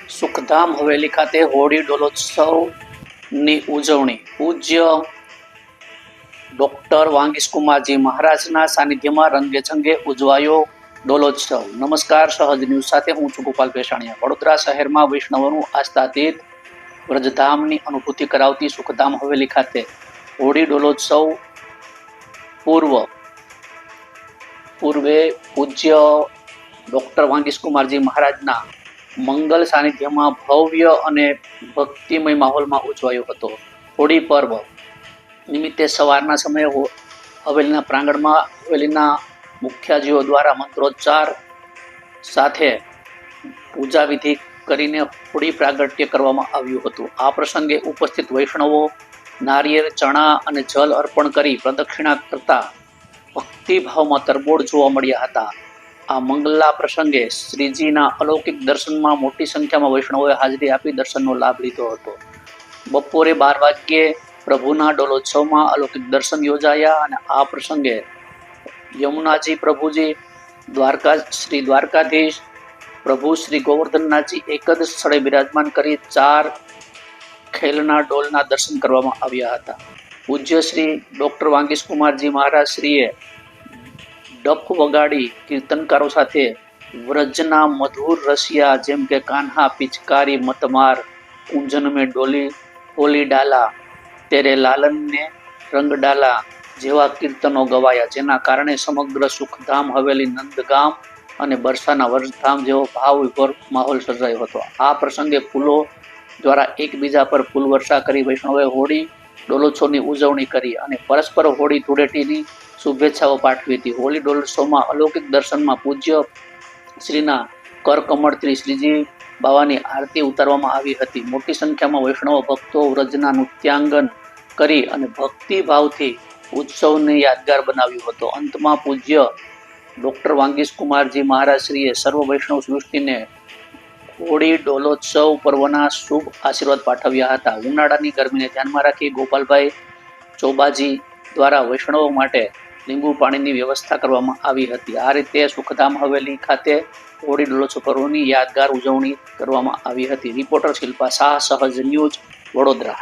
સુખધામ હવેલી ખાતે હોળી ડોલોત્સવની ઉજવણી પૂજ્ય ડોક્ટર વાગીશકુમારજી મહારાજના સાનિધ્યમાં રંગેચંગે ઉજવાયો ડોલોત્સવ। નમસ્કાર, સહજ ન્યૂઝ સાથે હું છું ગોપાલ પેશાણીયા। વડોદરા શહેરમાં વૈષ્ણવોનું આસ્થાતીત વ્રજધામની અનુભૂતિ કરાવતી સુખધામ હવેલી ખાતે હોળી ડોલોત્સવ પૂર્વે પૂજ્ય ડોક્ટર વાગીશકુમારજી મહારાજના મંગલ સાનિધ્યમાં ભવ્ય અને ભક્તિમય માહોલમાં ઉજવાયો હતો। હોળી પર્વ નિમિત્તે સવારના સમયે હવેલીના પ્રાંગણમાં હવેલીના મુખ્યાજીઓ દ્વારા મંત્રોચ્ચાર સાથે પૂજા વિધિ કરીને હોળી પ્રાગટ્ય કરવામાં આવ્યું હતું। આ પ્રસંગે ઉપસ્થિત વૈષ્ણવો નારિયેળ, ચણા અને જલ અર્પણ કરી પ્રદક્ષિણા કરતા ભક્તિભાવમાં તરબોળ જોવા મળ્યા હતા। આ મંગલા પ્રસંગે શ્રીજીના અલૌકિક દર્શનમાં મોટી સંખ્યામાં વૈષ્ણવોએ હાજરી આપી દર્શનનો લાભ લીધો હતો। બપોરે 12 વાગ્યે પ્રભુના ડોલોત્સવમાં અલૌકિક દર્શન યોજાયા અને આ પ્રસંગે યમુનાજી પ્રભુજી, શ્રી દ્વારકાધીશ પ્રભુ શ્રી ગોવર્ધનનાથજી એક જ સ્થળે બિરાજમાન કરી 4 ખેલના ડોલના દર્શન કરવામાં આવ્યા હતા। પૂજ્ય શ્રી ડોક્ટર વાગીશકુમારજી મહારાજ શ્રીએ ડફ વગાડી કીર્તનકારો સાથે વ્રજના મધુર રસિયા જેમ કે કાન્હા પિચકારી મતમાર, કુંજન મેં ડોલી હોલી ડાલા, તેરે લાલન ને રંગ ડાલા જેવા કીર્તનો ગવાયા, જેના કારણે સમગ્ર સુખધામ હવેલી, નંદગામ અને બરસાના વર્ષધામ જેવો ભાવવિભોર માહોલ સર્જાયો હતો। આ પ્રસંગે ફૂલો દ્વારા એકબીજા પર ફૂલ વર્ષા કરી વૈષ્ણવોએ હોળી ડોલોત્સવની ઉજવણી કરી અને પરસ્પર હોળી ધૂળેટીની શુભેચ્છાઓ પાઠવી હતી। હોળી ડોલોત્સવમાં અલૌકિક દર્શનમાં પૂજ્ય શ્રીના કરકમળથી શ્રીજી બાવાની આરતી ઉતારવામાં આવી હતી। મોટી સંખ્યામાં વૈષ્ણવ ભક્તો વ્રજના નૃત્યાંગન કરી અને ભક્તિભાવથી ઉત્સવને યાદગાર બનાવ્યો હતો। અંતમાં પૂજ્ય ડોક્ટર વાગીશકુમારજી મહારાજ શ્રીએ સર્વ વૈષ્ણવ સૃષ્ટિને હોળી ડોલોત્સવ પર્વના શુભ આશીર્વાદ પાઠવ્યા હતા। ઉનાળાની ગરમીને ધ્યાનમાં રાખી ગોપાલભાઈ ચોબાજી દ્વારા વૈષ્ણવો માટે લીંબુ પાણીની વ્યવસ્થા કરવામાં આવી હતી। આ રીતે સુખધામ હવેલી ખાતે હોળી ડોલોત્સવ પર્વની યાદગાર ઉજવણી કરવામાં આવી હતી। રિપોર્ટર શિલ્પા શાહ, સહજ ન્યૂઝ, વડોદરા।